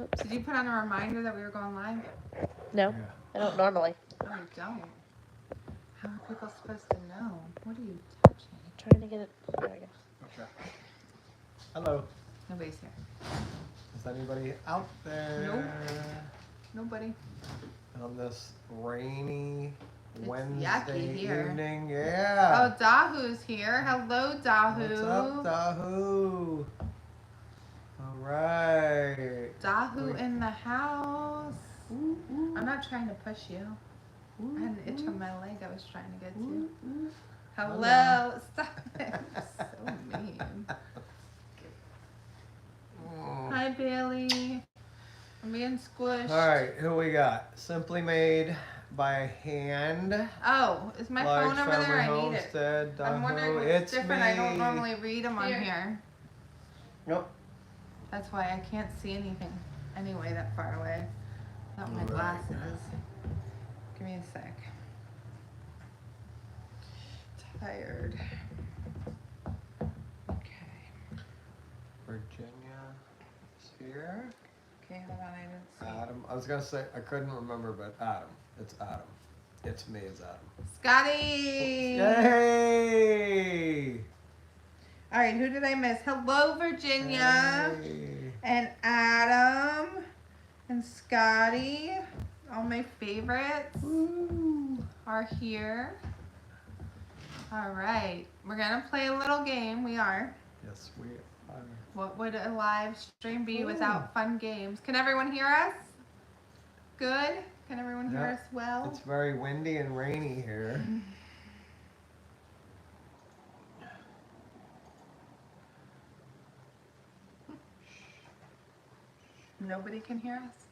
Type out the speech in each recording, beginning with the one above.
Oops. Did you put on a reminder that we were going live? No, Yeah. I don't normally. Oh, you don't. How are people supposed to know? What are you touching? Trying to get it. There we go. Okay. Hello. Nobody's here. Is anybody out there? Nope. Nobody. On this rainy It's Wednesday yucky here. evening. Yeah. Oh, Dahu's here. Hello, Dahu. What's up, Dahu? All right. Dahu in the house. I'm not trying to push you. I had an itch on my leg I was trying to get to. Hello. Stop it. So mean. Hi, Bailey. I'm being squished. All right, who we got? Simply Made by Hand. Oh, is my Large phone over there? Farmer I need it. Homestead. I'm wondering what's It's different. me. I don't normally read them on here. Nope. That's why I can't see anything anyway that far away. Not my Right. glasses. Give me a sec. Tired. Okay. Virginia is here. Okay, hold on. I didn't see. Adam. I was gonna say I couldn't remember, but Adam. It's Adam. It's me. It's Adam. Scotty! Yay! All right, who did I miss? Hello, Virginia. Hey. And Adam. And Scotty. All my favorites Woo. are here. All right. We're going to play a little game. We are. Yes, we are. What would a live stream be without fun games? Can everyone hear us? Good? Can everyone hear us well? It's very windy and rainy here. Nobody can hear us?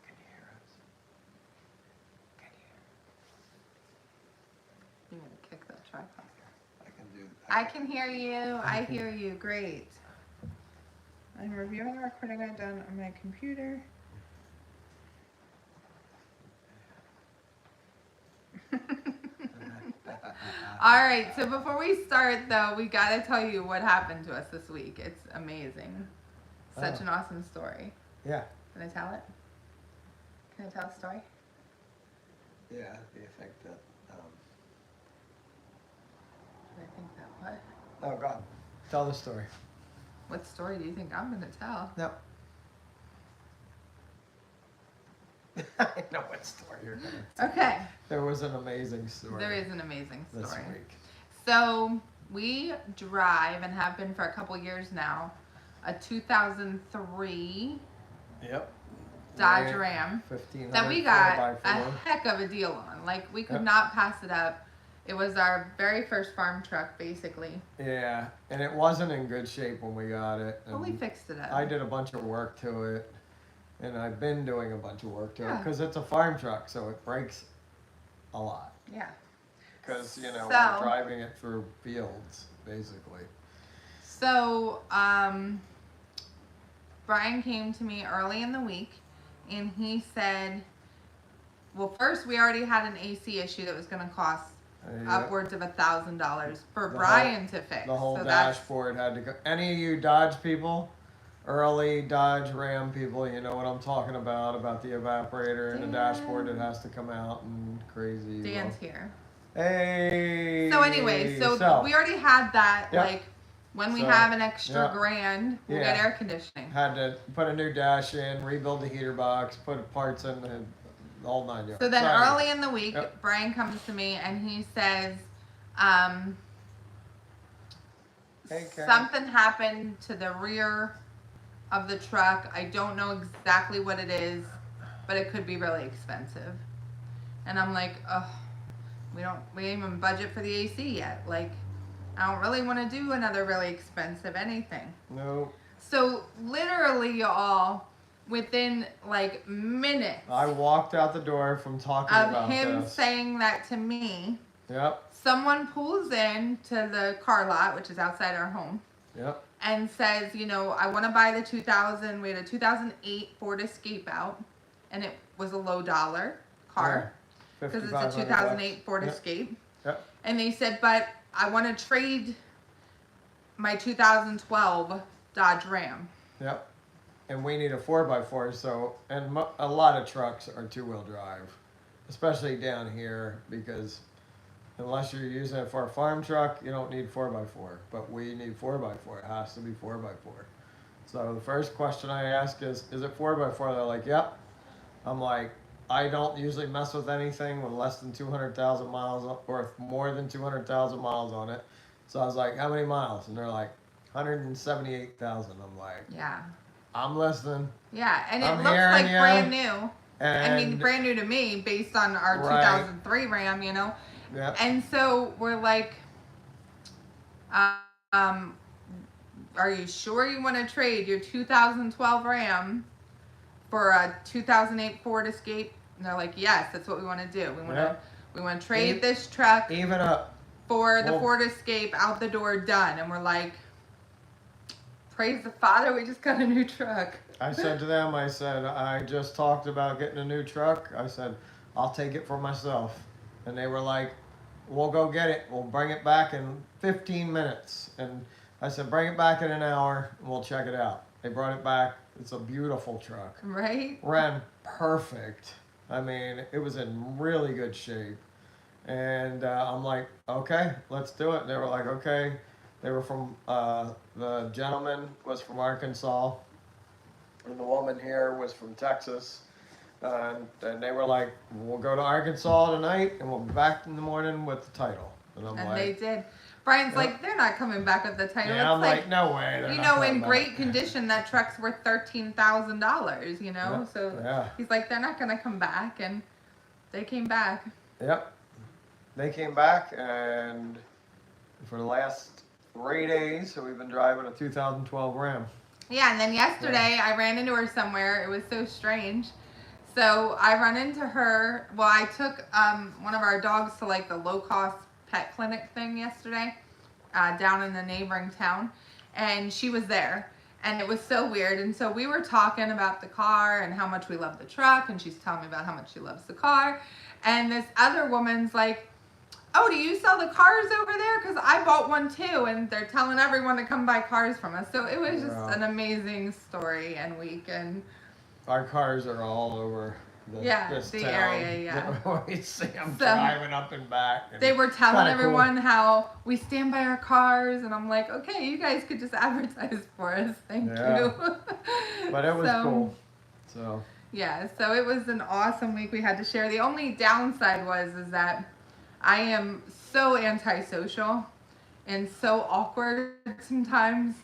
Can you hear us? Can you hear? You're going to kick that tripod. I can do. I can hear you. I hear you. Great. I'm reviewing a recording I've done on my computer. All right, so before we start, though, we got to tell you what happened to us this week. It's amazing. Such an awesome story. Yeah. Can I tell it? Can I tell a story? Yeah, the effect that. I think that what? Oh God, tell the story. What story do you think I'm going to tell? No. I know what story you're gonna tell. Okay. There was an amazing story. There is an amazing this story. week. So we drive and have been for a couple years now, a 2003 Yep. Dodge Ram 1500 that we got 4x4. a heck of a deal on. Like we could Yep. not pass it up. It was our very first farm truck, basically. Yeah, and it wasn't in good shape when we got it. But we and fixed it up. I did a bunch of work to it, and I've been doing a bunch of work to it Yeah. because it's a farm truck, so it breaks a lot. Yeah. Because we're So- driving it through fields, basically. So, Brian came to me early in the week and he said, well, first we already had an AC issue that was going to cost upwards of $1,000 for Brian to fix. The whole so dashboard had to go. Any of you Dodge people, early Dodge Ram people, you know what I'm talking about the evaporator and the dashboard that has to come out and crazy. Dan's here. Hey. So anyway, so we already had that, Yep. like, when we So, have an extra yeah. grand, we'll Yeah. get air conditioning. Had to put a new dash in, rebuild the heater box, put parts in, the whole 9 yards. So then anyway. early in the week, Yep. Brian comes to me and he says, Hey, Karen. something happened to the rear of the truck. I don't know exactly what it is, but it could be really expensive. And I'm like, oh, we didn't even budget for the AC yet. Like, I don't really want to do another really expensive anything. No. So literally, y'all, within like minutes I walked out the door from talking of about him this. saying that to me, Yep. someone pulls in to the car lot, which is outside our home, Yep. and says, you know, I want to buy the 2000. We had a 2008 Ford Escape out, and it was a low dollar car Yeah. because it's a 5,500 2008 bucks. Ford Yep. Escape. Yep. And they said, but I want to trade my 2012 Dodge Ram. Yep. And we need a 4x4, so, and a lot of trucks are 2-wheel drive, especially down here, because unless you're using it for a farm truck, you don't need 4x4, but we need 4x4. It has to be 4x4. So the first question I ask is it 4x4? They're like, yep. I'm like, I don't usually mess with anything with less than 200,000 miles or more than 200,000 miles on it. So I was like, how many miles? And they're like, 178,000. I'm like, Yeah. I'm listening. Yeah, and it I'm looks hearing like ya. brand new. I mean, And brand new to me based on our Right. 2003 Ram, you know? Yep. And so we're like, are you sure you want to trade your 2012 Ram for a 2008 Ford Escape? And they're like, yes, that's what we want to do. We want to trade this truck Even up. for the Ford Escape, out the door, done. And we're like, praise the Father, we just got a new truck. I said to them, I said, I just talked about getting a new truck. I said, I'll take it for myself. And they were like, we'll go get it. We'll bring it back in 15 minutes. And I said, bring it back in an hour and we'll check it out. They brought it back. It's a beautiful truck. Right? Ran perfect. I mean, it was in really good shape. And I'm like, okay, let's do it. They were like, okay. They were from, the gentleman was from Arkansas. And the woman here was from Texas. And they were like, we'll go to Arkansas tonight and we'll be back in the morning with the title. And I'm And like, they did. Brian's like, they're not coming back with the title. yeah, It's I'm like, no way. you know, in great condition, that truck's worth $13,000, you know? Yeah. So Yeah. he's like, they're not going to come back. And they came back. Yep. They came back, and for the last 3 days, so we've been driving a 2012 Ram. Yeah, and then yesterday I ran into her somewhere. It was so strange. So I run into her. Well, I took one of our dogs to like the low-cost pet clinic thing yesterday down in the neighboring town, and she was there. And it was so weird. And so we were talking about the car and how much we love the truck, and she's telling me about how much she loves the car. And this other woman's like, oh, do you sell the cars over there? Because I bought one too, and they're telling everyone to come buy cars from us. So it was just an amazing story and week. And our cars are all over this the town. area, yeah. We see them So, driving up and back. And they were telling kinda everyone how we stand by our cars, and I'm like, okay, you guys could just advertise for us. Thank you. But it was cool. So. Yeah, so it was an awesome week we had to share. The only downside is that I am so antisocial and so awkward sometimes.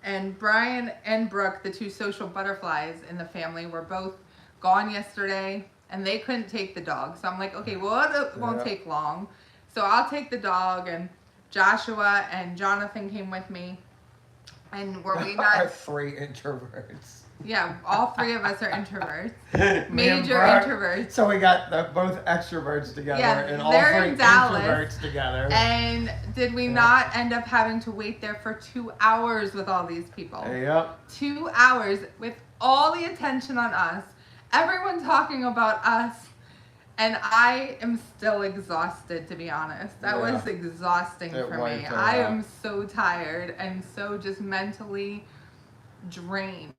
And Brian and Brooke, the two social butterflies in the family, were both gone yesterday, and they couldn't take the dog. So I'm like, okay, well, it won't take long. So I'll take the dog, and Joshua and Jonathan came with me. And were we not... Our 3 introverts. Yeah, all 3 of us are introverts. Me and Major Brooke. introverts. So we got both extroverts together and all they're 3 in Dallas, introverts together. And did we not end up having to wait there for 2 hours with all these people? Yep. 2 hours with all the attention on us, everyone talking about us, and I am still exhausted, to be honest. That was exhausting for me. I am so tired and so just mentally drained,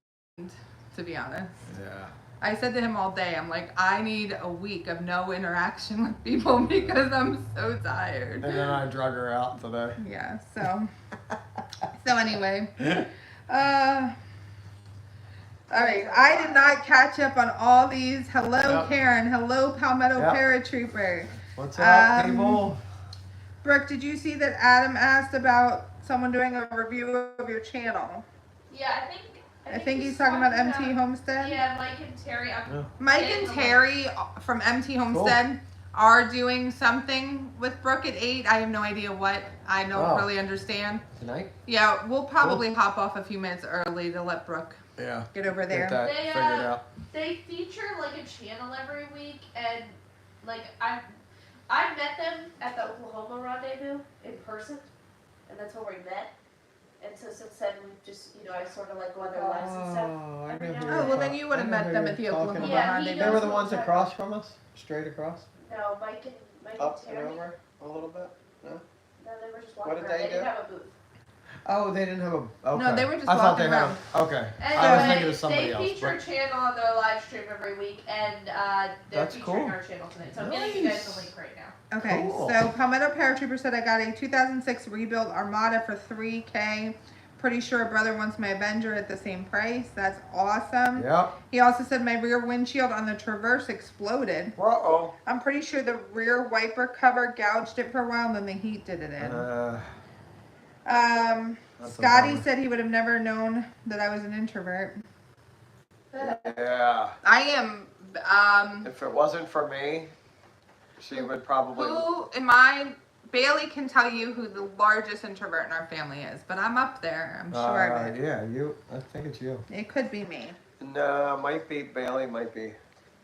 to be honest. Yeah. I said to him all day, I'm like, I need a week of no interaction with people because I'm so tired. And then I drug her out today. Yeah, so anyway. All right, I did not catch up on all these. Hello, Karen. Hello, Palmetto Paratrooper. What's up, people? Brooke, did you see that Adam asked about someone doing a review of your channel? Yeah, I think he's talking about MT Homestead. Yeah, Mike and Terry. Mike and Terry from MT Homestead are doing something with Brooke at 8. I have no idea what. I don't really understand. Tonight? Yeah, we'll probably hop off a few minutes early to let Brooke get over there. Get that figured out. They feature like a channel every week, and like I met them at the Oklahoma rendezvous in person, and that's where we met. And so since then, we've just, I sort of like go on their lives and stuff. Oh, well, then you would have met them at the Oklahoma rendezvous. They were the ones across from us? Straight across? No, Mike and Up and Terry. over a little bit? No? No, they were just walking What did around. they They didn't do? have a booth. Oh, they didn't have a. Okay. No, they were just I thought walking they around. had. Okay. Anyway, I was thinking of somebody they else. feature But channel on their live stream every week, and they're That's featuring cool. our channel tonight. So I'm getting you guys Nice. the link right now. Okay, Cool. so Palmetto Paratrooper said I got a 2006 rebuilt Armada for $3K. Pretty sure a brother wants my Avenger at the same price. That's awesome. Yep. He also said my rear windshield on the Traverse exploded. Uh-oh. I'm pretty sure the rear wiper cover gouged it for a while and then the heat did it in. That's a Scotty bummer. said he would have never known that I was an introvert. Yeah. I am. If it wasn't for me, she would probably. Who am I? Bailey can tell you who the largest introvert in our family is, but I'm up there. I'm sure of it. Yeah, you. I think it's you. It could be me. No, might be Bailey. Might be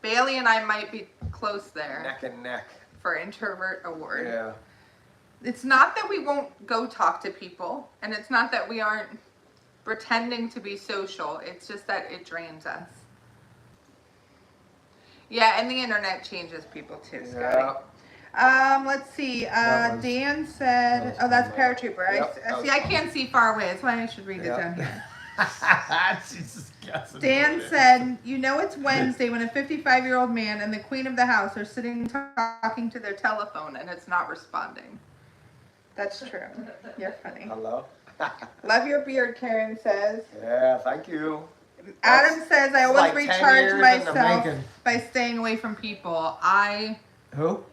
Bailey and I might be close there neck and neck. for introvert award. Yeah. It's not that we won't go talk to people, and it's not that we aren't pretending to be social. It's just that it drains us. Yeah, and the internet changes people too, Scotty. Yeah. Let's see. That was- Dan said, that was "Oh, that's Palmetto. Paratrooper." Yep, I that see. was I can't see far away. That's why I should read it Yep. down here. She's just guessing. Dan said, "You know it's Wednesday when a 55-year-old man and the queen of the house are sitting talking to their telephone and it's not responding." That's true. You're funny. Hello. Love your beard, Karen says. Yeah, thank you. Adam says, "I always like 10 recharge years in the myself making. by staying away from people." Who?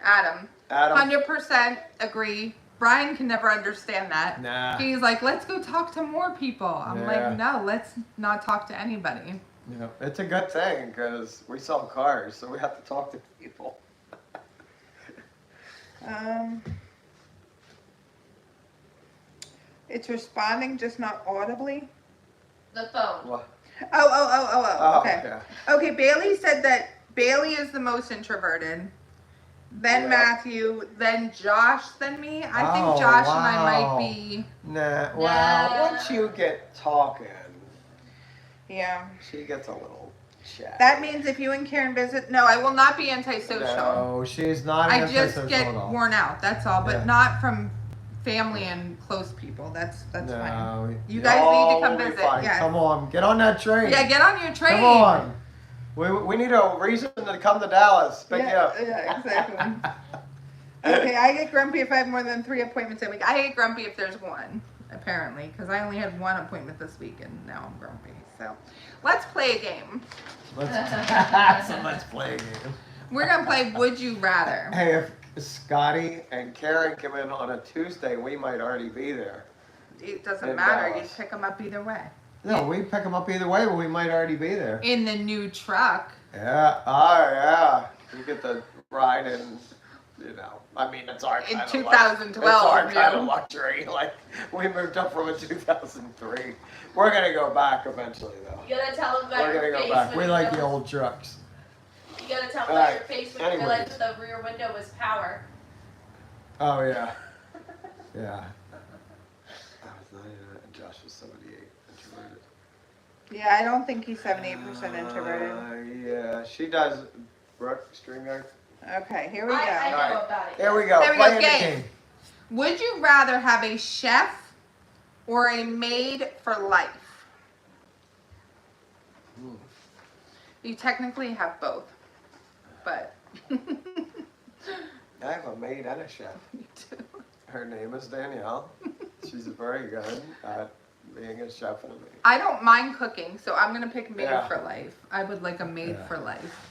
Adam, Adam. 100% agree. Brian can never understand that. Nah. He's like, "Let's go talk to more people." I'm Yeah. like, "No, let's not talk to anybody." Yeah, it's a good thing because we sell cars, so we have to talk to people. It's responding, just not audibly. The phone. What? Oh, okay. yeah. Okay, Bailey said that Bailey is the most introverted. Then Yeah. Matthew, then Josh, then me. I Oh, think Josh and I wow. might be. Nah, well, Nah. once you get talking, Yeah. she gets a little chat. That means if you and Karen visit, no, I will not be antisocial. No, she's not I just antisocial get at all. worn out. That's all, but Yeah. not from family and close people. That's fine. No, You guys need to come will be visit, fine. yes. Come on, get on that train. Yeah, get on your train. Come on. We need a reason to come to Dallas. Pick you up. Yeah, exactly. Okay, I get grumpy if I have more than 3 appointments a week. I get grumpy if there's one, apparently, because I only had 1 appointment this week and now I'm grumpy. So, let's play a game. Let's play a game. We're gonna play Would You Rather. Hey, if Scotty and Karen come in on a Tuesday, we might already be there. It doesn't In matter. You Dallas. pick them up either way. No, we pick them up either way, but we might already be there. In the new truck. Yeah. Oh, yeah. You get the ride in, you know. I mean, it's our In kind 2012, It's our you kind know. of luxury. Like, we moved up from a 2003. We're going to go back eventually, though. You gotta tell them about We're your going to face go back. when We you like the realize- old trucks. You gotta tell them All about right, your face when you anyways. realize that the rear window was power. Oh, yeah. Yeah. I was 99 and Josh was 78. Introverted. Yeah, I don't think he's 78% introverted. Yeah, she does. Brooke, StreamYard. Okay, here we go. I know Alright. about it. Here we go. There we go, Playing the game. game. Would you rather have a chef or a maid for life? Hmm. You technically have both, but I have a maid and a chef. me too. Her name is Danielle. She's very good at being a chef and a maid. I don't mind cooking, so I'm gonna pick maid Yeah. for life. I would like a maid Yeah. for life.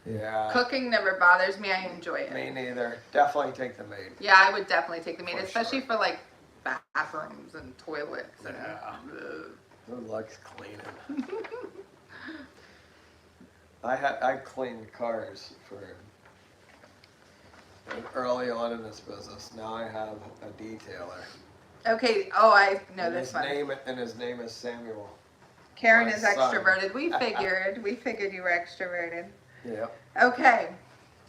Yeah. Cooking never bothers me. I enjoy it. Me neither. Definitely take the maid. Yeah, I would definitely take the maid, For especially sure. for like bathrooms and toilets. And, Yeah. Ugh. Who likes cleaning? I cleaned cars for early on in this business. Now I have a detailer. Okay. Oh, I know And this one. his name is Samuel. Karen my is son. extroverted. We figured. We figured you were extroverted. Yeah. Okay.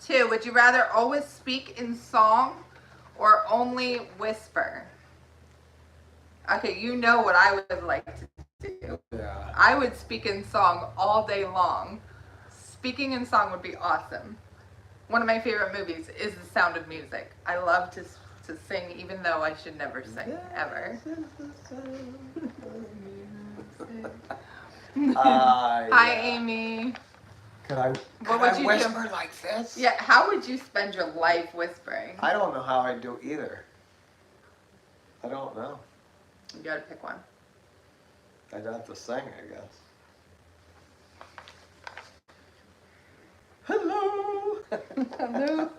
2. Would you rather always speak in song or only whisper? Okay, you know what I would like to do. Yeah. I would speak in song all day long. Speaking in song would be awesome. One of my favorite movies is The Sound of Music. I love to to sing, even though I should never sing, ever. Hi, Amy. Could I What would you whisper do? like this? Yeah, how would you spend your life whispering? I don't know how I do either. I don't know. You gotta pick one. I'd have to sing, I guess. Hello. Hello.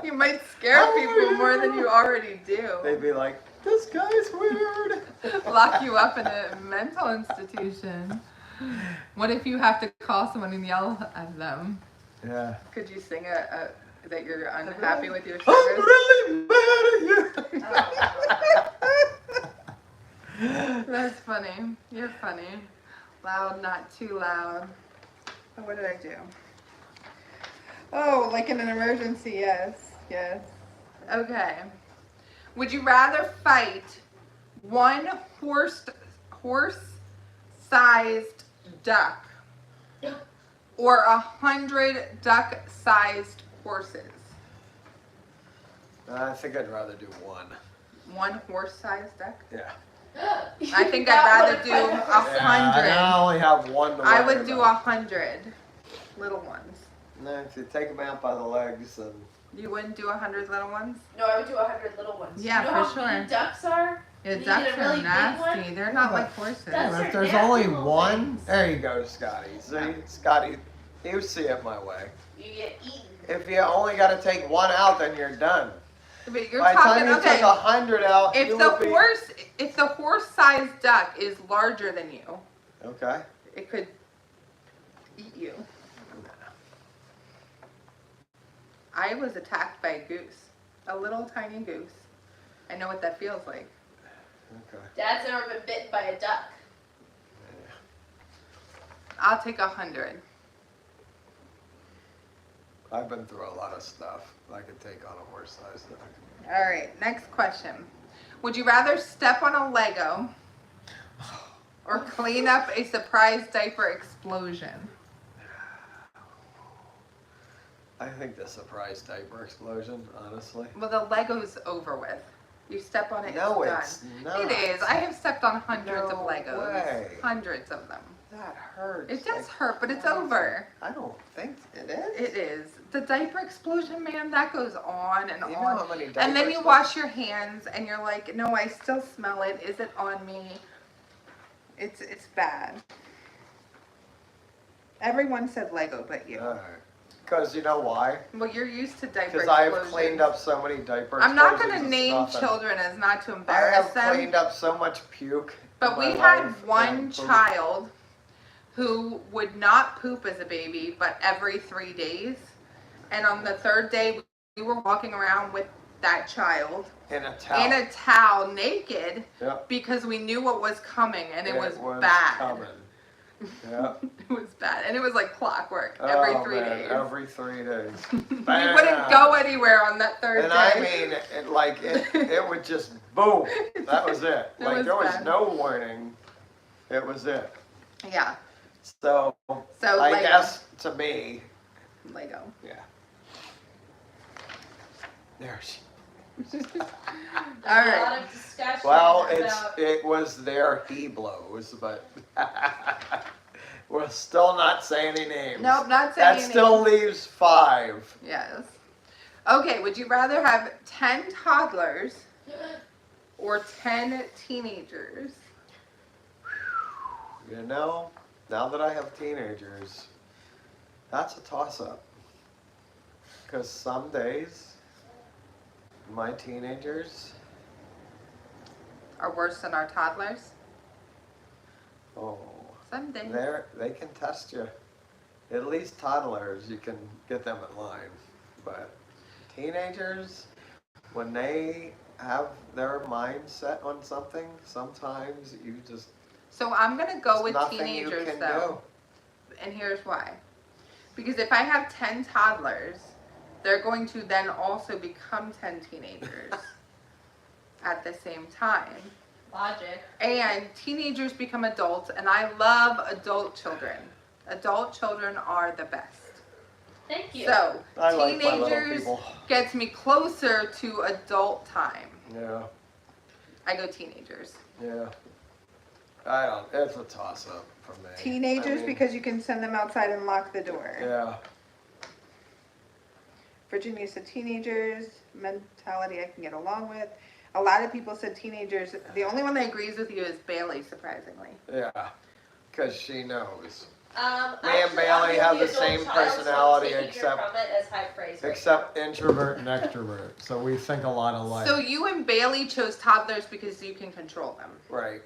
You might scare people more than you already do. They'd be like, this guy's weird. Lock you up in a mental institution. What if you have to call someone and yell at them? Yeah. Could you sing that you're unhappy with your I'm service? really mad at you. That's funny. You're funny. Loud, not too loud. Oh, what did I do? Oh, like in an emergency, yes. Yes. Okay. Would you rather fight one horse-sized duck or 100 duck-sized horses? I think I'd rather do one. One horse-sized duck? Yeah. I think I'd rather do 100. I only have one to I worry would do about. 100 little ones. No, if you take them out by the legs, then You wouldn't do 100 little ones? No, I would do 100 little ones. Yeah, you know for how sure. big ducks are? Yeah, You ducks get a are really big nasty. one? They're not Yeah, like horses. Ducks if are there's nasty only little one, things. there you go, Scotty. See, Scotty, you see it my way. You get eaten. If you only got to take one out, then you're done. But you're By the talking, time you okay, took 100 out, if you the would be... horse-sized duck is larger than you, Okay. it could eat you. I was attacked by a goose, a little tiny goose. I know what that feels like. Okay. Dad's never been bitten by a duck. I'll take 100. I've been through a lot of stuff. I could take on a horse-sized duck. All right, next question. Would you rather step on a Lego or clean up a surprise diaper explosion? I think the surprise diaper explosion, honestly. Well, the Lego's over with. You step on it, No, it's it's done. not. It is. I have stepped on hundreds of No Legos. way. Hundreds of them. That hurts. It does like hurt, but it's crazy. over. I don't think it is. It is. The diaper explosion, man, that goes on and You know on. how many And then diapers you go- wash your hands and you're like, no, I still smell it. Is it on me? It's bad. Everyone said Lego but you. Because you know why? Well, you're used to diaper Because I have explosions. cleaned up so many diapers. I'm not going to name children as not to I embarrass have them. cleaned up so much puke. But in we my had life one and poop. child who would not poop as a baby, but every 3 days. And on the third day, we were walking around with that child in a towel. in a towel naked Yep. because we knew what was coming and it was was bad. Coming. Yeah. It was bad. And it was like clockwork every Oh, 3 man, days. Every 3 days. We wouldn't go anywhere on that third And day. I mean, it would just boom. That was it. It Like was there was bad. no warning. It was it. Yeah. So So I Lego. guess to me, Lego. yeah. There she. There's All a right. lot of discussion Well, about it was their he blows, but we'll still not say any names. Nope, not saying That still leaves 5. Yes. Okay, would you rather have 10 toddlers or 10 teenagers? You know, now that I have teenagers, that's a toss-up. Because some days, my teenagers, Are worse than our toddlers? oh, Some days. they can test you. At least toddlers, you can get them in line. But teenagers, when they have their mind set on something, sometimes you just, So I'm going to go there's with nothing teenagers you can though. And here's why. Because if I have 10 toddlers, they're going to then also become 10 teenagers at the same time. logic. And teenagers become adults, and I love adult children. Adult children are the best. Thank you. So, I like my little teenagers people. gets me closer to adult time. Yeah, I go teenagers. yeah. I don't, it's a toss up for me. Teenagers I mean, because you can send them outside and lock the door. Yeah, Virginia said teenagers, mentality I can get along with. A lot of people said teenagers. The only one that agrees with you is Bailey, surprisingly. yeah, because she knows. Me and Bailey have the same personality except introvert and extrovert. So we think a lot alike. So you and Bailey chose toddlers because you can control them. Right.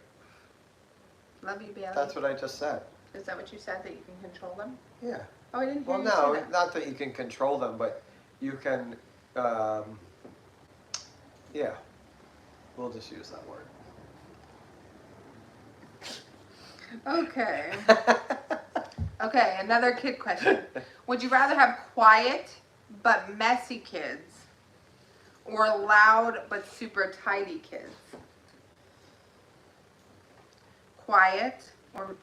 Love you, Bailey. That's what I just said. Is that what you said, that you can control them? Yeah. Oh, I didn't hear Well, you say no, that. not that you can control them, but you can, yeah. We'll just use that word. Okay. Okay, another kid question. Would you rather have quiet but messy kids or loud but super tidy kids? Quiet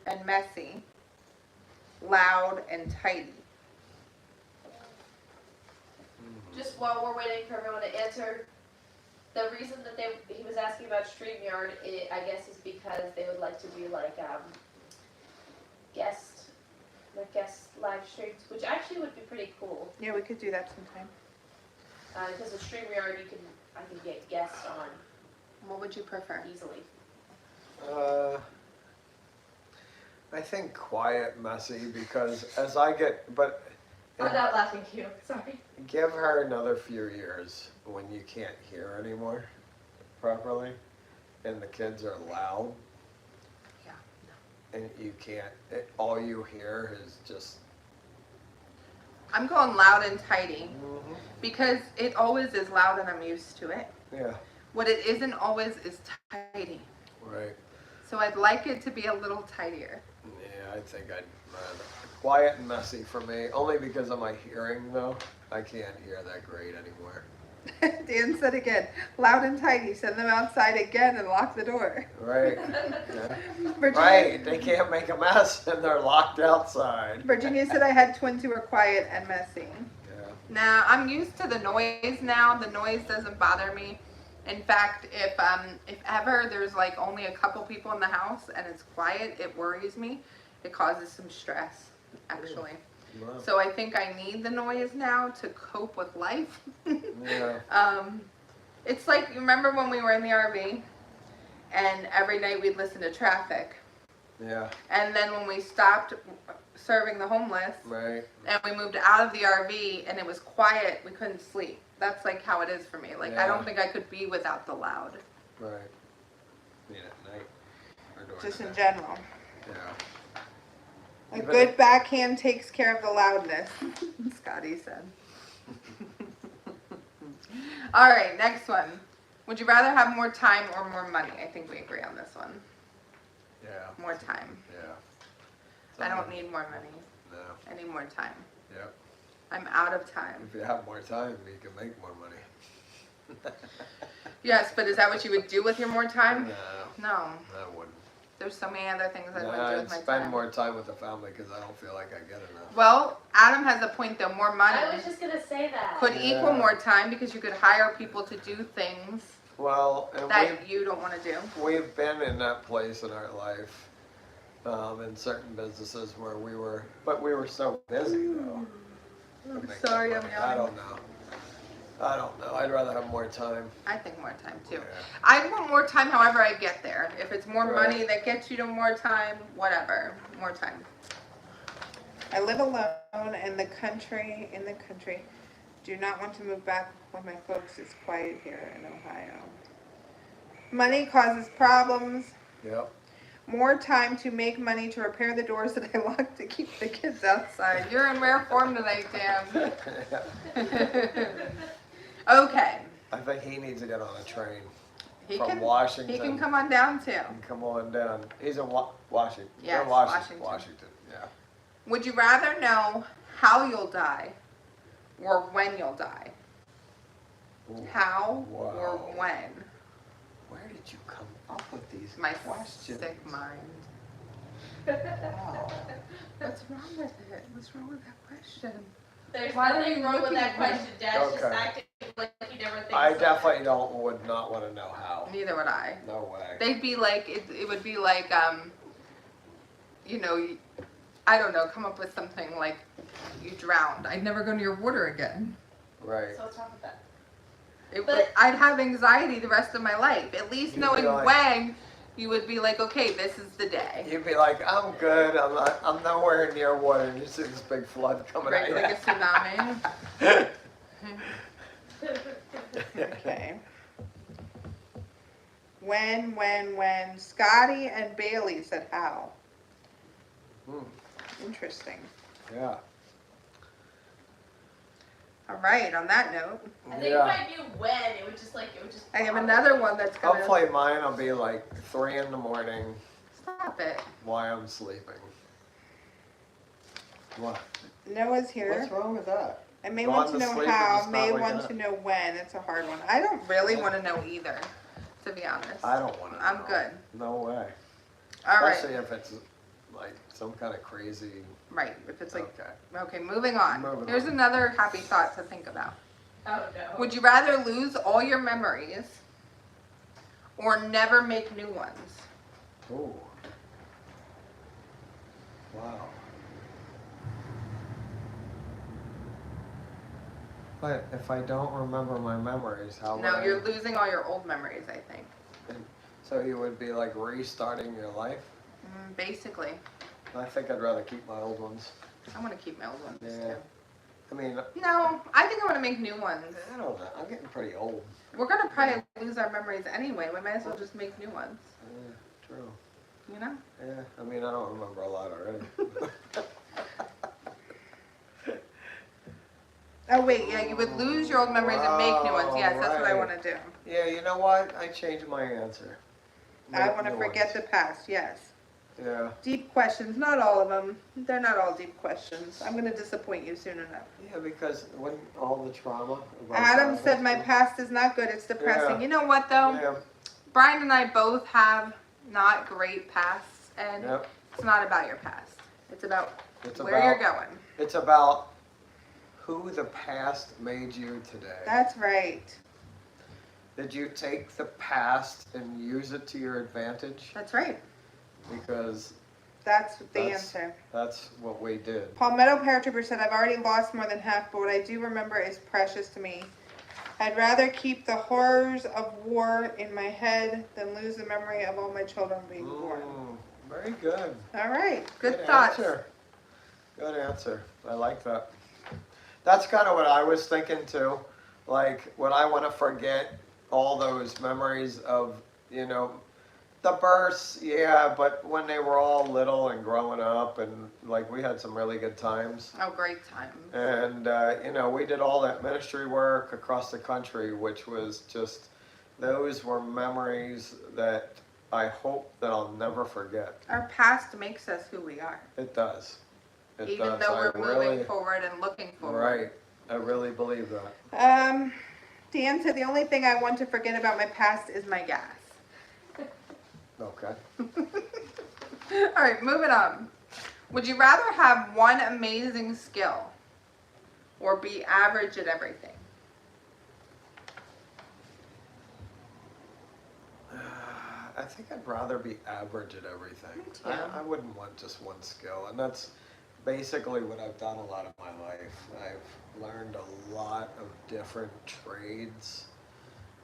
and messy, loud and tidy. Just while we're waiting for everyone to answer, the reason that he was asking about StreamYard, I guess, is because they would like to do like guest live streams, which actually would be pretty cool. Yeah, we could do that sometime. Because with StreamYard, I can get guests on What would you prefer? easily. I think quiet, messy, because as I get, but I'm not laughing at you. Sorry. give her another few years when you can't hear anymore properly, and the kids are loud. Yeah. And you can't, all you hear is just. I'm going loud and tidy because it always is loud and I'm used to it. Yeah. What it isn't always is tidy. Right. So I'd like it to be a little tidier. Yeah, I think I'd rather quiet and messy for me, only because of my hearing though. I can't hear that great anymore. Dan said again, loud and tidy, send them outside again and lock the door. Right. Yeah. Virginia, Right, they can't make a mess and they're locked outside. Virginia said I had twins who were quiet and messy. Yeah. Now, I'm used to the noise now. The noise doesn't bother me. In fact, if ever there's like only a couple people in the house and it's quiet, it worries me. It causes some stress, actually. Wow. So I think I need the noise now to cope with life. Yeah. It's like, you remember when we were in the RV and every night we'd listen to traffic. Yeah. And then when we stopped serving the homeless Right. and we moved out of the RV and it was quiet, we couldn't sleep. That's like how it is for me. Like, I don't Yeah. think I could be without the loud. Right. Yeah, at night. Or during Just the in day. general. Yeah. A Even good if- backhand takes care of the loudness, Scotty said. All right, next one. Would you rather have more time or more money? I think we agree on this one. Yeah. More time. Yeah. I don't need more money. No. I need more time. Yep. I'm out of time. If you have more time, you can make more money. Yes, but is that what you would do with your more time? No, No. I wouldn't. There's so many other things I'd No, like to do I'd with my spend time. more time with the family because I don't feel like I get enough. Well, Adam has a point though. More money I was just gonna say that. could equal Yeah. more time because you could hire people to do things Well, and that you don't want to do. we've been in that place in our life, in certain businesses where we were so busy though. to I'm make that sorry, I'm money. yelling. I don't know. I'd rather have more time. I think more time too. Yeah. I want more time however I get there. If it's more Right. money that gets you to more time, whatever. More time. I live alone in the country. Do not want to move back when my folks. It's quiet here in Ohio. Money causes problems. Yep. More time to make money to repair the doors that I locked to keep the kids outside. You're in rare form tonight, Dan. Okay. I think he needs to get on a train He from can Washington. he can come on down too. And come on down. He's in Washington. Yes, Or Washington. Washington. Washington. Yeah. Would you rather know how you'll die or when you'll die? Ooh. How or Wow. when? Where did you come up with these My questions? sick mind. Wow. What's wrong with it? What's wrong with that question? There's Why are nothing you wrong with looking that at me? question. Dad's just Okay. acting like he never thinks I like definitely would not want to know how. Neither would I. No way. They'd be like, it would be like, you know, I don't know, come up with something like you drowned. I'd never go near water again. Right. So what's wrong with that? I'd have anxiety the rest of my life. At least You'd knowing be like- when you would be like, okay, this is the day. You'd be like, I'm good. I'm nowhere near water. And you see this big flood coming Right, at like a tsunami. Okay. When Scotty and Bailey said how. Hmm. Interesting. Yeah. All right, on that note, I think Yeah. if I knew when, it would just. I have another one that's gonna. Hopefully mine will be like 3 in the morning Stop it. while I'm sleeping. What? Noah's here. What's wrong with that? I may Gone want to to know sleep and how, just may not want waking to know when. It's a hard one. I don't really want to know either, to be honest. I don't want to know. I'm good. No way. All right. Especially if it's like some kind of crazy. Right. If it's like, Okay. okay, moving on. Moving Here's on. another happy thought to think about. Oh no. Would you rather lose all your memories or never make new ones? Ooh. Wow. But if I don't remember my memories, how would No, I? you're losing all your old memories, I think. So you would be like restarting your life? Basically. I think I'd rather keep my old ones. I want to keep my old ones Yeah. too. I mean, No, I think I want to make new ones. I don't know. I'm getting pretty old. We're going to probably lose our memories anyway. We might as well just make new ones. Yeah, true. You know? Yeah, I mean, I don't remember a lot already. Oh, wait, yeah, you would lose your old memories and make new ones. Yes, that's what I Right. want to do. Yeah, you know what? I changed my answer. I Make want to new forget ones. the past, yes. Yeah. Deep questions, not all of them. They're not all deep questions. I'm going to disappoint you soon enough. Yeah, because when all the trauma. about Adam that said my happened- past is not good, it's depressing. Yeah. You know what, though? Yeah. Brian and I both have not great pasts, and Yep. it's not about your past. It's about It's where about, you're going. It's about who the past made you today. That's right. Did you take the past and use it to your advantage? That's right. Because That's the That's- answer. that's what we did. Palmetto Paratrooper said, I've already lost more than half, but what I do remember is precious to me. I'd rather keep the horrors of war in my head than lose the memory of all my children being born. Very good. All right. Good thoughts. Answer. Good answer. I like that. That's kind of what I was thinking too. Like when I want to forget all those memories of, you know, the births, yeah, but when they were all little and growing up, and like we had some really good times. Oh, great time. And, you know, we did all that ministry work across the country, which was just, those were memories that I hope that I'll never forget. Our past makes us who we are. It does. It Even does. though we're I moving really, forward and looking forward. right. I really believe that. Dan said, the only thing I want to forget about my past is my gas. Okay. All right, moving on. Would you rather have one amazing skill or be average at everything? I think I'd rather be average at everything. Me too. I wouldn't want just one skill. And that's basically what I've done a lot of my life. I've learned a lot of different trades.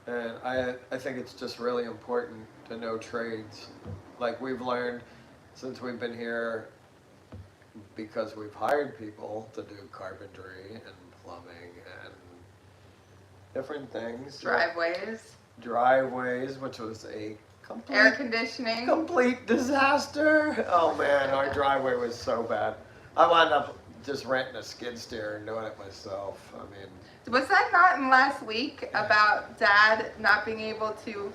And I think it's just really important to know trades. Like we've learned since we've been here, because we've hired people to do carpentry and plumbing and different things. Driveways, which was a Air conditioning. complete disaster. Oh man, our driveway was so bad. I wound up just renting a skid steer and doing it myself. I mean, Was that not in last week about Dad not being able to,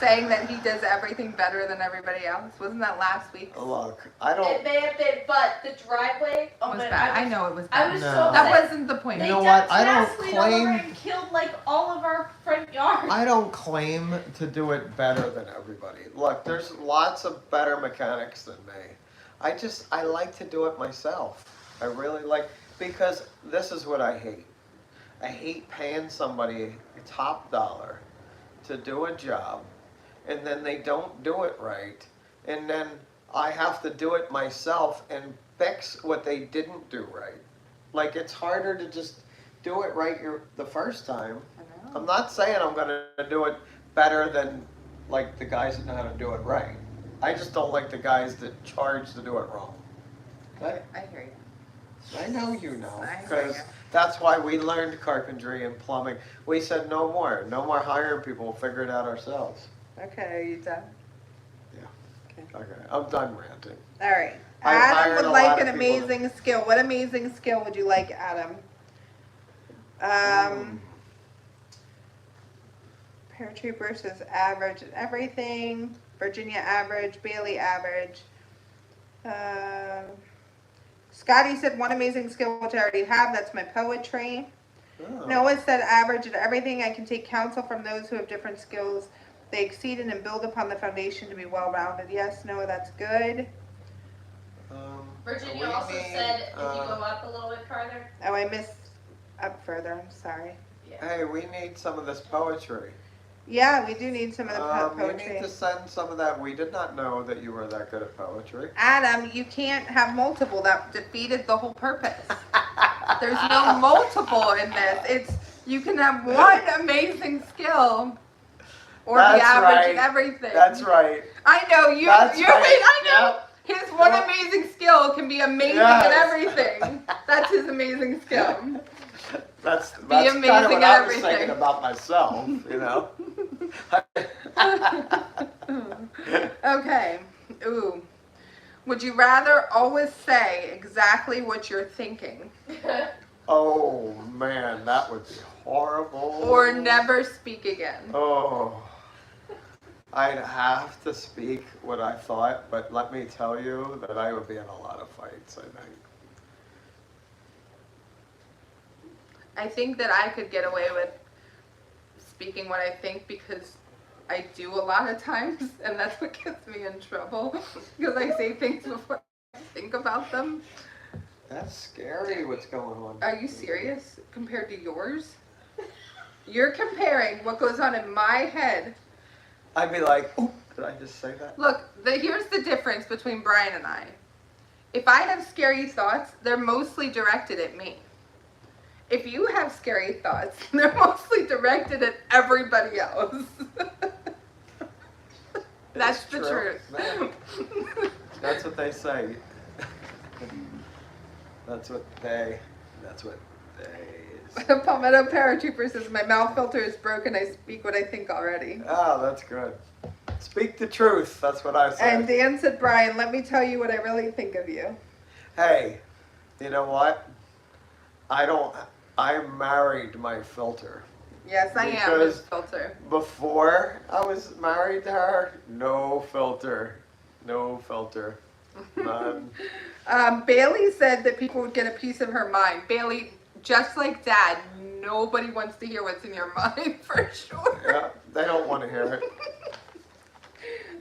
saying that he does everything better than everybody else? Wasn't that last week? look, I It don't. may have been, but the driveway. Oh It was man, bad. I know it was I bad. was No. so That upset. wasn't the point. They You know dumped what? I don't gasoline all over claim- and killed like all of our front yard. I don't claim to do it better than everybody. Look, there's lots of better mechanics than me. I like to do it myself. I really like, because this is what I hate. I hate paying somebody top dollar to do a job, and then they don't do it right, and then I have to do it myself and fix what they didn't do right. Like, it's harder to just do it right the first time. I'm not saying I'm gonna do it better than like the guys that know how to do it right. I just don't like the guys that charge to do it wrong. Okay? I hear you. I know you know, I hear because you. that's why we learned carpentry and plumbing. We said no more hiring people, we'll figure it out ourselves. Okay, are you done? Okay, I'm done ranting. All right. I hired Adam a would lot like of an people amazing skill. What amazing skill would you like, Adam? Paratrooper says average at everything. Virginia average. Bailey average. Scotty said one amazing skill, which I already have. That's my poetry. Oh. Noah said average at everything. I can take counsel from those who have different skills. They exceed in and build upon the foundation to be well-rounded. Yes, Noah, that's good. Virginia also said if you go up a little bit farther. Oh, I missed up further. I'm sorry. Yeah. Hey, we need some of this poetry. Yeah, we do need some of the You poetry. need to send some of that. We did not know that you were that good at poetry. Adam, you can't have multiple. That defeated the whole purpose. There's no multiple in this. You can have one amazing skill or That's be average right. in everything. That's right. I know you. That's You're right. right. I know. Yep. His one Yep. amazing skill can be amazing Yes. at everything. That's his amazing skill. That's amazing kind of what at I was everything. thinking about myself, you know. Okay. Ooh. Would you rather always say exactly what you're thinking Oh man, that would be horrible. or never speak again? Oh, I'd have to speak what I thought, but let me tell you that I would be in a lot of fights, I think. I think that I could get away with speaking what I think because I do a lot of times, and that's what gets me in trouble because I say things before I think about them. That's scary what's going on. Are you serious compared to yours? You're comparing what goes on in my head. I'd be like, oh, did I just say that? Look, here's the difference between Brian and I. If I have scary thoughts, they're mostly directed at me. If you have scary thoughts, they're mostly directed at everybody else. That's the true. truth. That's what they say. That's what they say. Palmetto Paratrooper says, my mouth filter is broken. I speak what I think already. Oh, that's good. Speak the truth. That's what I say. And Dan said, Brian, let me tell you what I really think of you. Hey, you know what? I married my filter. Yes, I am his Because filter. Before I was married to her, no filter. No filter. None. Bailey said that people would get a piece of her mind. Bailey, just like Dad, nobody wants to hear what's in your mind for sure. Yeah, they don't want to hear it.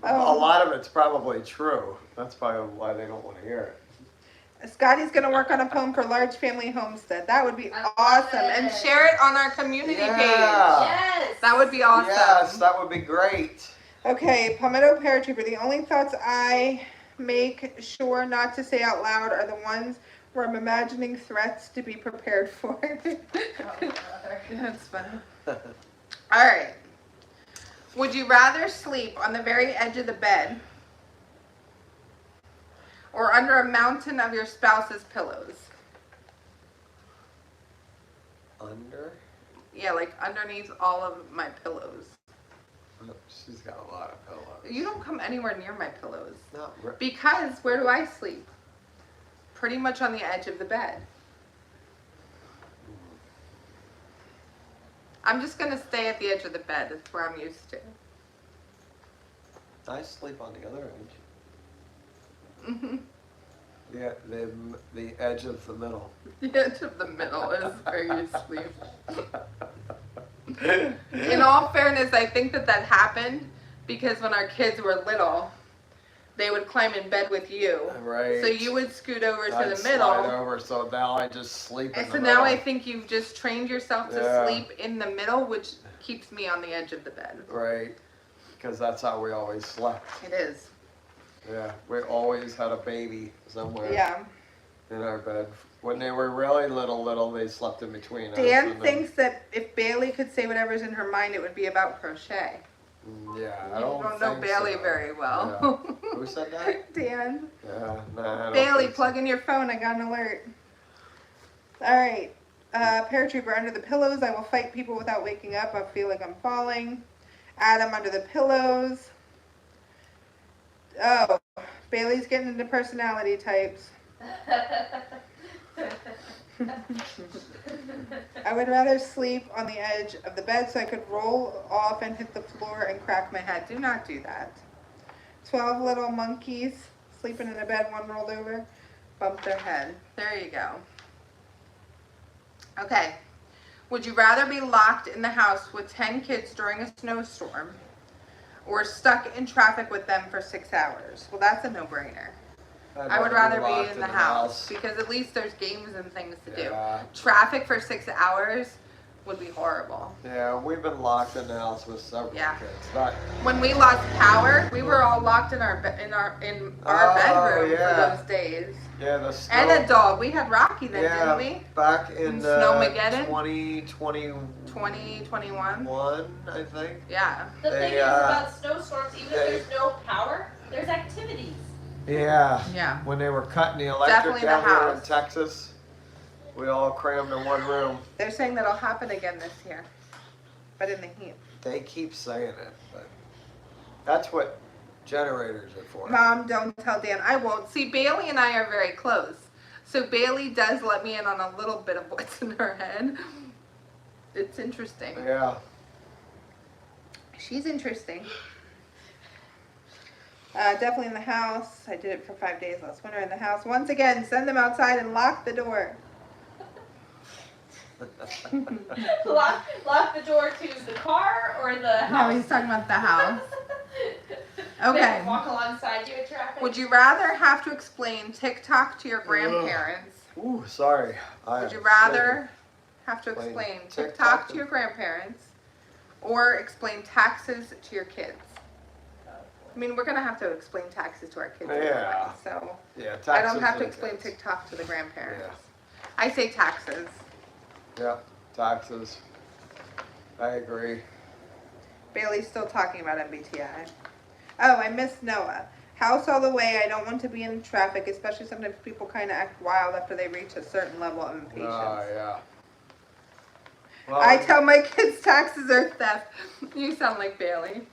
A lot of it's probably true. That's probably why they don't want to hear it. Scotty's going to work on a poem for Large Family Homestead. That would be I love awesome. it. And share it on our community page. Yes. That would be awesome. Yes, that would be great. Okay, Palmetto Paratrooper. The only thoughts I make sure not to say out loud are the ones where I'm imagining threats to be prepared for. That's funny. All right. Would you rather sleep on the very edge of the bed or under a mountain of your spouse's pillows? Under? Yeah, like underneath all of my pillows. Oh, she's got a lot of pillows. You don't come anywhere near my pillows. Not Because where do I sleep? Pretty much on the edge of the bed. I'm just going to stay at the edge of the bed. That's where I'm used to. I sleep on the other edge. Mm-hmm. Yeah, the edge of the middle. The edge of the middle is where you sleep. In all fairness, I think that happened because when our kids were little, they would climb in bed with you. Right. So you would scoot over to I'd the middle. slide over, so now I just sleep in And the so middle. now I think you've just trained yourself to Yeah. sleep in the middle, which keeps me on the edge of the bed. Right. Because that's how we always slept. It is. Yeah. We always had a baby somewhere Yeah. in our bed. When they were really little, they slept in between us. Dan and then- thinks that if Bailey could say whatever's in her mind, it would be about crochet. Yeah, I You don't don't know think Bailey so. very well. Yeah. Who said that? Dan. Yeah, nah, I don't Bailey, think so. plug in your phone. I got an alert. All right. Paratrooper, under the pillows. I will fight people without waking up. I feel like I'm falling. Adam, under the pillows. Oh, Bailey's getting into personality types. I would rather sleep on the edge of the bed so I could roll off and hit the floor and crack my head. Do not do that. 12 little monkeys sleeping in a bed, one rolled over, bumped their head. There you go. Okay. Would you rather be locked in the house with 10 kids during a snowstorm or stuck in traffic with them for 6 hours? Well, that's a no-brainer. I would rather locked be in the house because at least there's games and things to do. Traffic for 6 hours would be horrible. Yeah, we've been locked in the house with several Yeah. kids. Not, When we lost power, we were all locked in our bedroom yeah. for those days. yeah, the snow. And a dog. We had Rocky then, Yeah, didn't we? back in Snowmageddon? 2021, 2021. I think. Yeah. The They, thing is about snowstorms, even they- if there's no power, there's activities. Yeah. Yeah. When they were cutting the electric Definitely the down here in house. Texas, we all crammed in one room. They're saying that'll happen again this year, but in the heat. They keep saying it, but that's what generators are for. Mom, don't tell Dan. I won't. See, Bailey and I are very close. So Bailey does let me in on a little bit of what's in her head. It's interesting. Yeah. She's interesting. Definitely in the house. I did it for 5 days last winter in the house. Once again, send them outside and lock the door. Lock the door to the car or the No, house. he's talking about the house. They Okay. walk alongside you in traffic. Would you rather have to explain TikTok to your grandparents? Ooh, sorry. Would you rather have to Explain explain TikTok TikTok to- to your grandparents or explain taxes to your kids? I mean, we're going to have to explain taxes to our kids anyway, Yeah. so Yeah, taxes I don't have to and explain kids. TikTok to the grandparents. Yeah. I say taxes. Yeah, taxes. I agree. Bailey's still talking about MBTI. Oh, I missed Noah. House all the way. I don't want to be in traffic, especially sometimes people kind of act wild after they reach a certain level of impatience. Yeah. Well, I tell my kids taxes are theft. You sound like Bailey.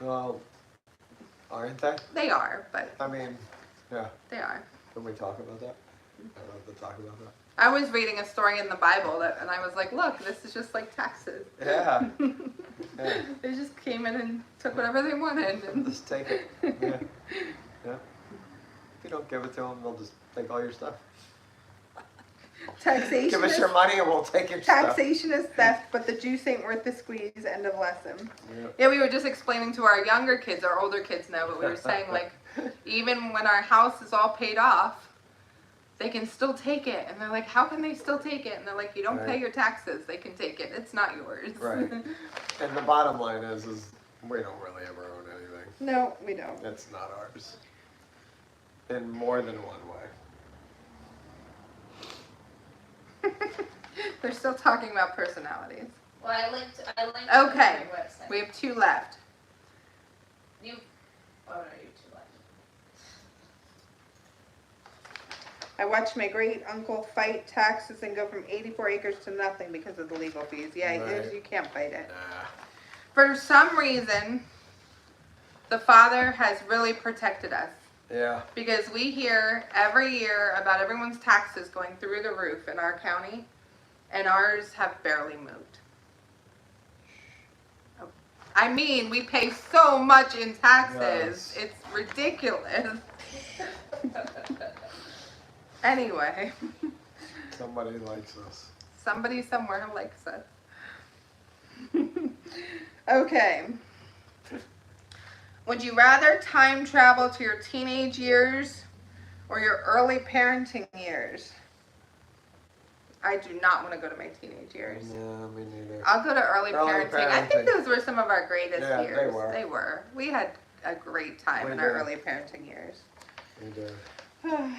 Well, aren't they? They are, but I mean, yeah. they are. Can we talk about that? I don't have to talk about that. I was reading a story in the Bible and I was like, look, this is just like taxes. Yeah. Yeah. They just came in and took whatever they wanted. And Just take it. Yeah. Yeah. If you don't give it to them, they'll just take all your stuff. taxation Give us is, your money and we'll take your stuff. taxation is theft, but the juice ain't worth the squeeze. End of lesson. Yeah. Yeah, we were just explaining to our younger kids, our older kids now, but we were saying like, even when our house is all paid off, they can still take it. And they're like, how can they still take it? And they're like, you don't pay Right. your taxes. They can take it. It's not yours. Right. And the bottom line is we don't really ever own anything. No, we don't. It's not ours. In more than one way. They're still talking about personalities. Well, I linked Okay. to your website. We have 2 left. Oh no, you two left. I watched my great uncle fight taxes and go from 84 acres to nothing because of the legal fees. Yeah, Right. you can't fight it. Nah. For some reason, the father has really protected us. Yeah. Because we hear every year about everyone's taxes going through the roof in our county, and ours have barely moved. I mean, we pay so much in taxes. Yes. It's ridiculous. Anyway, Somebody likes us. somebody somewhere likes us. Okay. Would you rather time travel to your teenage years or your early parenting years? I do not want to go to my teenage years. Yeah, me neither. I'll go to early parenting. I think parenting. those were some of our greatest Yeah, years. they were. We had a great time We in our did. early parenting years. Me neither.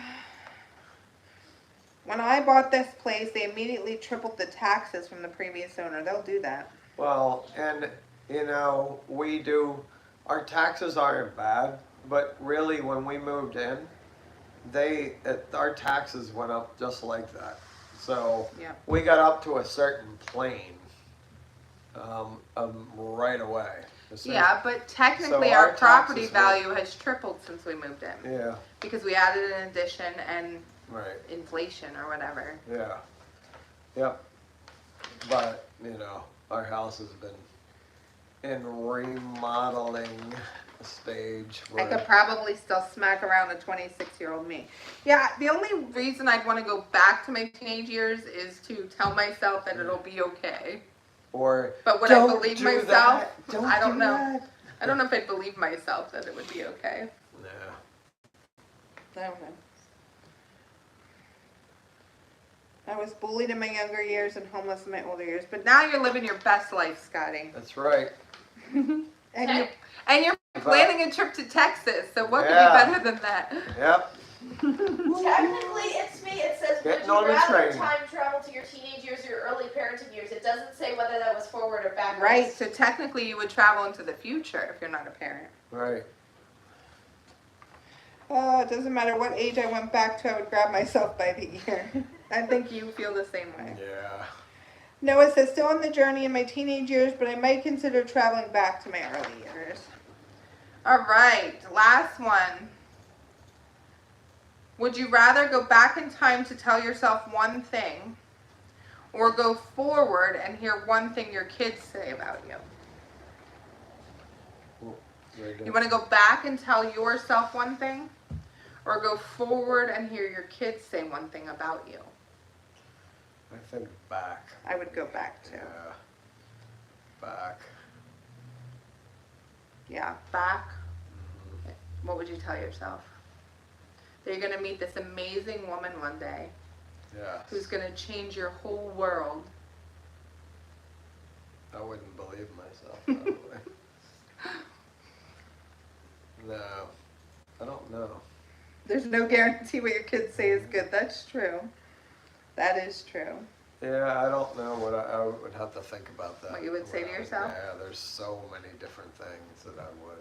When I bought this place, they immediately tripled the taxes from the previous owner. They'll do that. Well, and you know, our taxes aren't bad, but really when we moved in, our taxes went up just like that. So Yeah. we got up to a certain plane right away. Yeah, but technically So our our property taxes value has tripled since we moved in. Yeah, Because we added an addition and right. inflation or whatever. Yeah. Yep. But, you know, our house has been in remodeling stage. I could probably still smack around a 26-year-old me. Yeah, the only reason I'd want to go back to my teenage years is to tell myself that it'll be okay. But would I believe myself? I don't know. That. I don't know if I'd believe myself that it would be okay. Yeah. I don't know. I was bullied in my younger years and homeless in my older years, but now you're living your best life, Scotty. That's right. And you're planning a trip to Texas, so what could Yeah. be better than that? Yep. Technically, it's me. It says, would Getting you on the rather train. time travel to your teenage years or your early parenting years? It doesn't say whether that was forward or backwards. Right, so technically you would travel into the future if you're not a parent. Right. Oh, it doesn't matter what age I went back to, I would grab myself by the ear. I think you feel the same way. Yeah. Noah says, still on the journey in my teenage years, but I might consider traveling back to my early years. All right, last one. Would you rather go back in time to tell yourself one thing or go forward and hear one thing your kids say about you? Very good. You want to go back and tell yourself one thing or go forward and hear your kids say one thing about you? I think back. I would go back too. Yeah. Back. Yeah, back. What would you tell yourself? That you're going to meet this amazing woman one day Yeah. who's going to change your whole world. I wouldn't believe myself that way. No. I don't know. There's no guarantee what your kids say is good. That's true. That is true. Yeah, I don't know what I would have to think about that. What you would say to yourself? Yeah, there's so many different things that I would.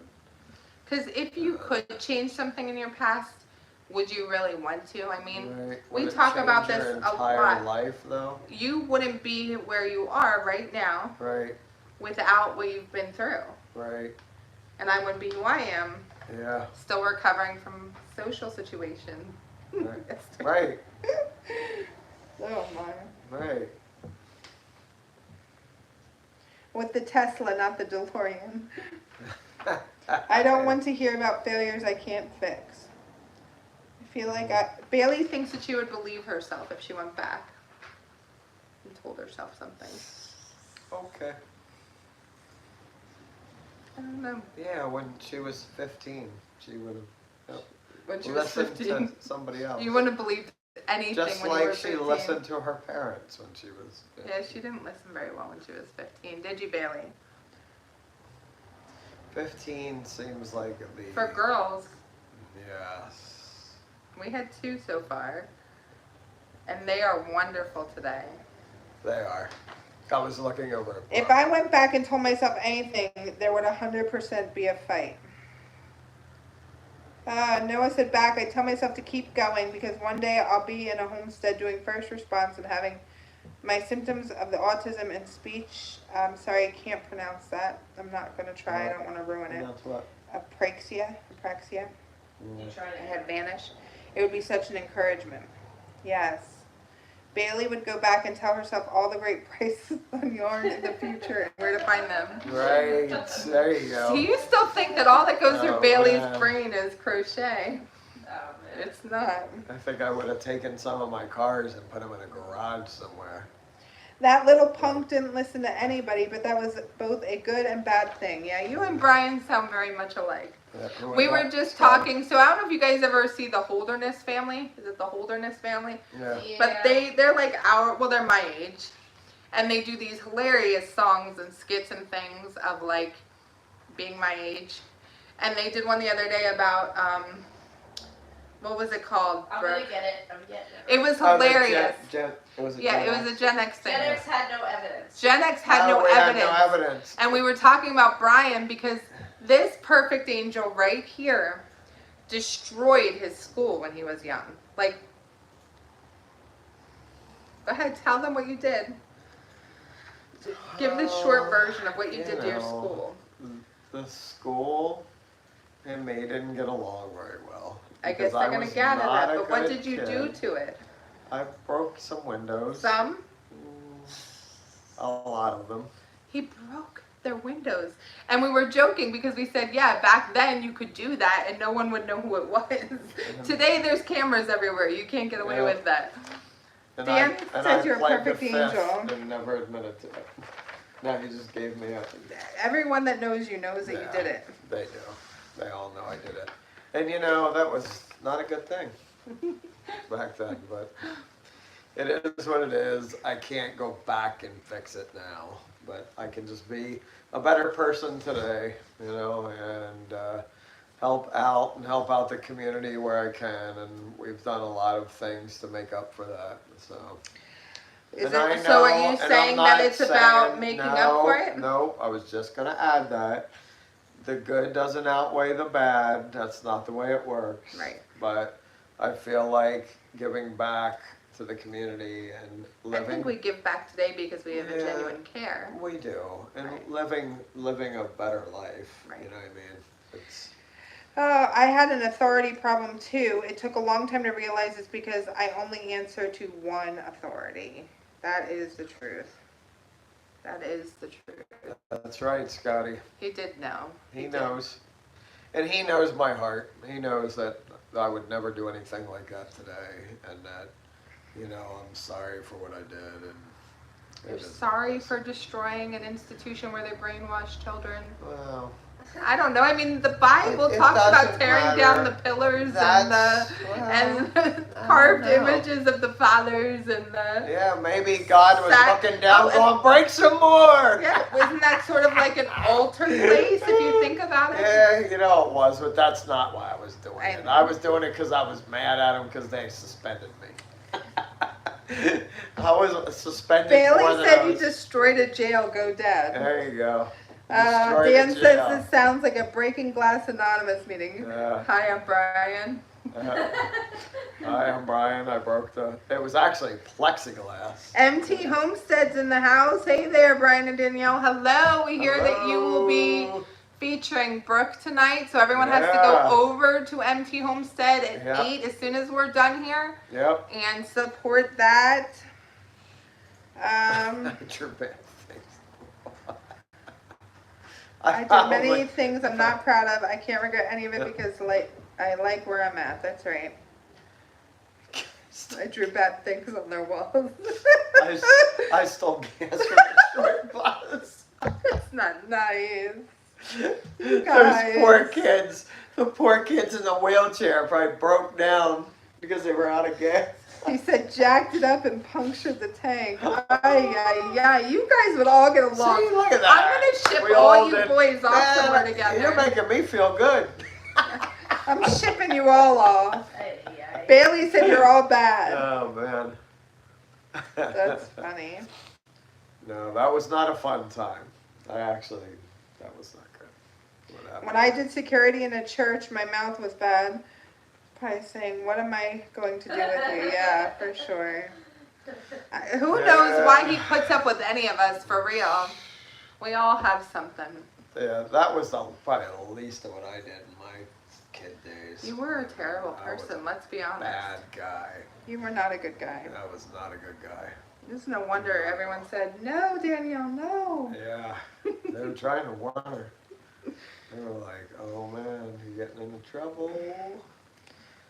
Because if you could change something in your past, would you really want to? I mean, Right. we Would it talk about change this your a entire lot. life though. You wouldn't be where you are right now Right. without what you've been through. Right. And I wouldn't be who I am, Yeah. still recovering from social situations. Right. Right. Oh my. Right. With the Tesla, not the DeLorean. I don't want to hear about failures I can't fix. I feel like Bailey thinks that she would believe herself if she went back and told herself something. Okay. I don't know. Yeah, when she was 15, she would have When she was listened 15, to somebody else. you wouldn't have believed anything Just when you were like 15. she listened to her parents when she was 15. Yeah, she didn't listen very well when she was 15. Did you, Bailey? 15 seems like the... For girls, Yes. we had 2 so far. And they are wonderful today. They are. I was looking over it. If I went back and told myself anything, there would 100% be a fight. Noah said back, I tell myself to keep going because one day I'll be in a homestead doing first response and having my symptoms of the autism and speech. I'm sorry, I can't pronounce that. I'm not going to try. I don't want to ruin it. That's what? Apraxia. You tried I it. had vanished. It would be such an encouragement. Yes. Bailey would go back and tell herself all the great prices on yarn in the future and where to find them. Right. There you go. Do you still think that all that goes through Oh, Bailey's man. brain is crochet? Oh, man. It's not. I think I would have taken some of my cars and put them in a garage somewhere. That little punk didn't listen to anybody, but that was both a good and bad thing. Yeah, you and Brian sound very much alike. Yeah, who We was were that? just talking, so I don't know if you guys ever see the Holderness family. Is it the Holderness family? Yeah. But they're like they're my age. And they do these hilarious songs and skits and things of like being my age. And they did one the other day about, what was it called? I'm Brooke? gonna get it. I'm getting it. It was Oh, the hilarious. it was a Yeah, Gen it was a Gen X thing. Gen X had no evidence. Gen X had No, no we evidence. had no evidence. And we were talking about Brian because this perfect angel right here destroyed his school when he was young. Like, go ahead, tell them what you did. Give the short version of what you did to your school. The school and me didn't get along very well. I guess because they're going was to gather not that. a But what good did you kid. do to it? I broke some windows. Some? A lot of them. He broke their windows. And we were joking because we said, yeah, back then you could do that and no one would know who it was. Today there's cameras everywhere. You can't get away with that. And Dan says you're a pled the perfect fifth angel. and never admitted to it. Now he just gave me a... Everyone that knows you knows that you did it. They do. They all know I did it. And you know, that was not a good thing back then, but it is what it is. I can't go back and fix it now, but I can just be a better person today, you know, and help out the community where I can, and we've done a lot of things to make up for that, so. So are you saying that it's about making up for it? No, I was just gonna add that. The good doesn't outweigh the bad. That's not the way it works. Right. But I feel like giving back to the community and living. I think we give back today because we have a Yeah. genuine care. We do, and Right. living a better life. Right. You know what I mean? It's, I had an authority problem too. It took a long time to realize it's because I only answer to one authority. That is the truth. That is the truth. that's right, Scotty. He did know. He did. knows, and he knows my heart. He knows that I would never do anything like that today, and that, you know, I'm sorry for what I did. And You're it is sorry what it is. for destroying an institution where they brainwash children. Well, I don't know. I mean, the Bible It talks about doesn't tearing down matter. the pillars That's- and well, carved I don't know. images of the fathers and the. yeah, maybe God was Sac- looking down, Oh, and- going, break some more. Yeah, wasn't that sort of like an altar place if you think about it? Yeah, you know it was, but that's not why I was doing I it. know. I was doing it because I was mad at them because they suspended me. I was suspended more Bailey than said I you was- destroyed a jail, go dad. There you go. Destroyed Dan a says jail. this sounds like a Breaking Glass Anonymous meeting. Yeah. Hi, I'm Brian. Hi, I'm Brian. I broke it was actually plexiglass. MT Homestead's in the house. Hey there, Brian and Danielle. Hello. We hear that you will be Hello. featuring Brooke tonight, so everyone has to Yeah. go over to MT Homestead at Yeah. 8 as soon as we're done here Yep. and support that. Your bad things. I did many things I'm not proud of. I can't regret any of it because I like where I'm at. That's right. I drew bad things on their walls. I stole gas from a short bus. It's not nice. Those Guys. poor kids. The poor kids in the wheelchair probably broke down because they were out of gas. He said jacked it up and punctured the tank. Yeah, you guys would all get along. See, look at that. I'm gonna ship We all you did- boys off Man, somewhere together. You're making me feel good. I'm shipping you all off. Ay, ay. Bailey said you're all bad. Oh man. That's funny. No, that was not a fun time. That was not good. What happened? When I did security in a church, my mouth was bad. Probably saying, what am I going to do with you? Yeah, for sure. Who knows why he puts up with any of us, for real. We all have something. Yeah, that was probably the least of what I did in my kid days. You were a terrible I was person, let's be honest. Bad guy. You were not a good guy. I was not a good guy. It's no wonder everyone said, no, Danielle, no. Yeah, they were trying to warn her. They were like, oh man, you're getting into trouble.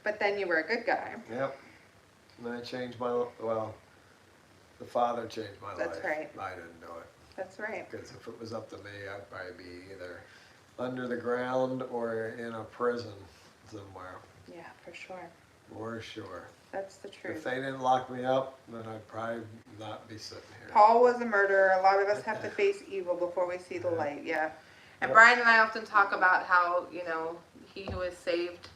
But then you were a good guy. Yep. And I changed my, The Father changed my That's life. right. I didn't know it. That's right. Because if it was up to me, I'd probably be either under the ground or in a prison somewhere. Yeah, for sure. For sure. That's the truth. If they didn't lock me up, then I'd probably not be sitting here. Paul was a murderer. A lot of us have to face evil before we see the light. Yeah. And Brian and I often talk about how, you know, he who is saved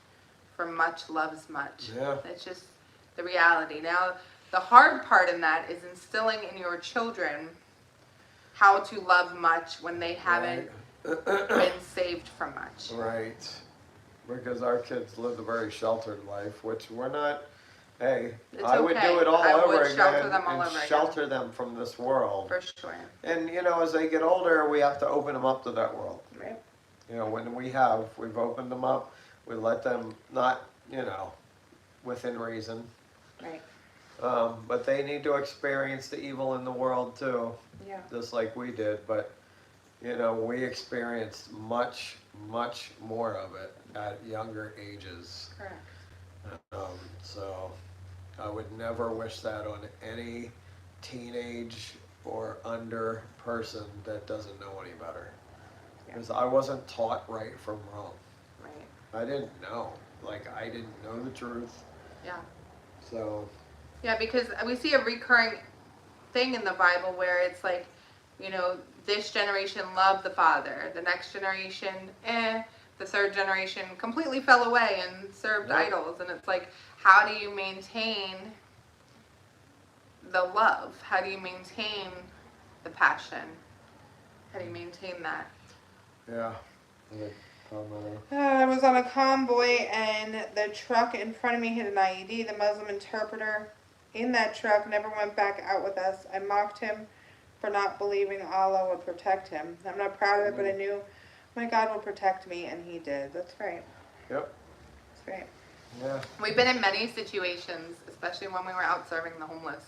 from much loves much. Yeah. It's just the reality. Now, the hard part in that is instilling in your children how to love much when they haven't been saved from much. Right. Because our kids lived a very sheltered life, which we're not. Hey, It's I would okay. do it all I over would again shelter them all and over again. shelter them from this world. For sure. And you know, as they get older, we have to open them up to that world. Right. You know, when we've opened them up. We let them not, you know, within reason. Right. But they need to experience the evil in the world too, Yeah. just like we did. But you know, we experienced much, much more of it at younger ages. Correct. So I would never wish that on any teenage or under person that doesn't know any better. Because I wasn't taught right from wrong. Right. I didn't know. Like, I didn't know the truth. Yeah. So. Yeah, because we see a recurring thing in the Bible where it's like, you know, this generation loved the Father, the next generation, the third generation completely fell away and served idols. And it's like, how do you maintain the love? How do you maintain the passion? How do you maintain that? Yeah. I was on a convoy and the truck in front of me hit an IED. The Muslim interpreter in that truck never went back out with us. I mocked him for not believing Allah would protect him. I'm not proud of it, but I knew my God would protect me, and he did. That's right. Yep. That's right. Yeah. We've been in many situations, especially when we were out serving the homeless,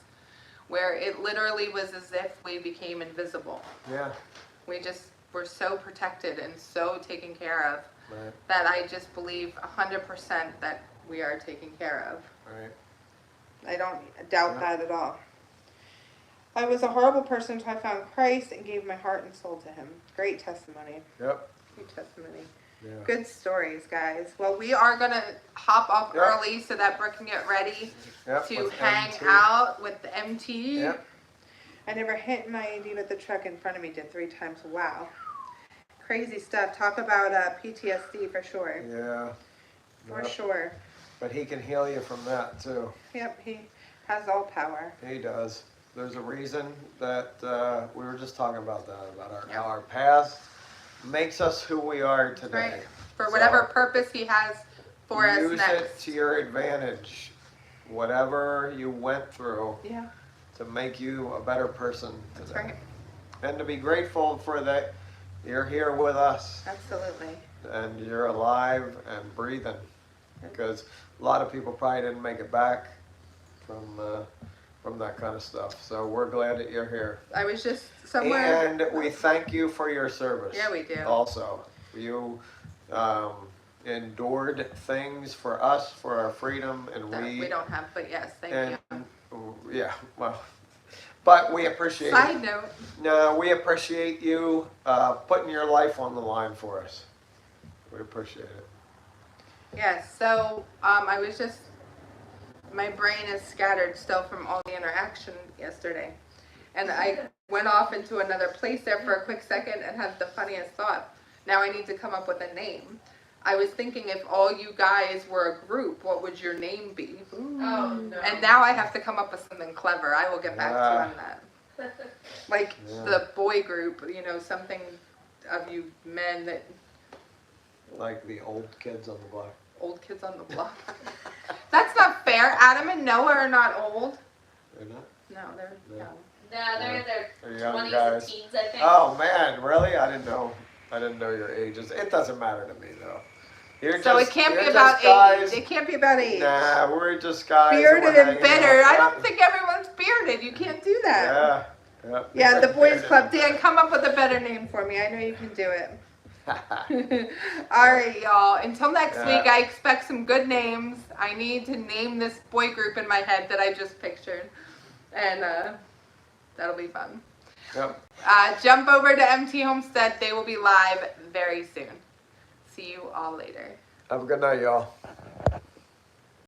where it literally was as if we became invisible. Yeah. We just were so protected and so taken care of Right. that I just believe 100% that we are taken care of. Right. I don't doubt that at all. I was a horrible person until I found Christ and gave my heart and soul to him. Great testimony. Yep. Great testimony. Yeah. Good stories, guys. Well, we are going to hop off Yep. early so that Brooke can get ready Yep. to with hang MT. out with the MT. Yep. I never hit an IED, but the truck in front of me did 3 times. Wow. Crazy stuff. Talk about PTSD for sure. Yeah. For Yep. sure. But he can heal you from that too. Yep, he has all power. He does. There's a reason that we were just talking about that, about how Yep. our past makes us who we are today. Right. For whatever So, purpose he has for us use next. it to your advantage. Whatever you went through Yeah, to make you a better person today. that's right. And to be grateful for that you're here with us Absolutely. and you're alive and breathing. Because a lot of people probably didn't make it back from that kind of stuff. So we're glad that you're here. I was just somewhere. And we thank you for your service. Yeah, we do. Also, you endured things for us, for our freedom, and That we don't have, but yes, thank you. Yeah, well, but we appreciate Side note. No, we appreciate you putting your life on the line for us. We appreciate it. Yes, so I was just, my brain is scattered still from all the interaction yesterday. And I went off into another place there for a quick second and had the funniest thought. Now I need to come up with a name. I was thinking if all you guys were a group, what would your name be? Oh, no. And now I have to come up with something clever. I will get back to you on that. Like the boy group, you know, something of you men that, Like the old kids on the block. old kids on the block. That's not fair. Adam and Noah are not old. They're not? No, they're No. young. No, they're They're young 20s guys. and teens, I think. Oh man, really? I didn't know your ages. It doesn't matter to me though. So it can't be you're about just guys. age. It can't be about age. Nah, we're just guys. that Bearded were and hanging bitter. out. I don't think everyone's bearded. You can't do that. Yeah. Yeah, the boys club. Dan, come up with a better name for me. I know you can do it. All right, y'all. Until next Yeah. week, I expect some good names. I need to name this boy group in my head that I just pictured. And That'll be fun. Yep. Jump over to MT Homestead. They will be live very soon. See you all later. Have a good night, y'all.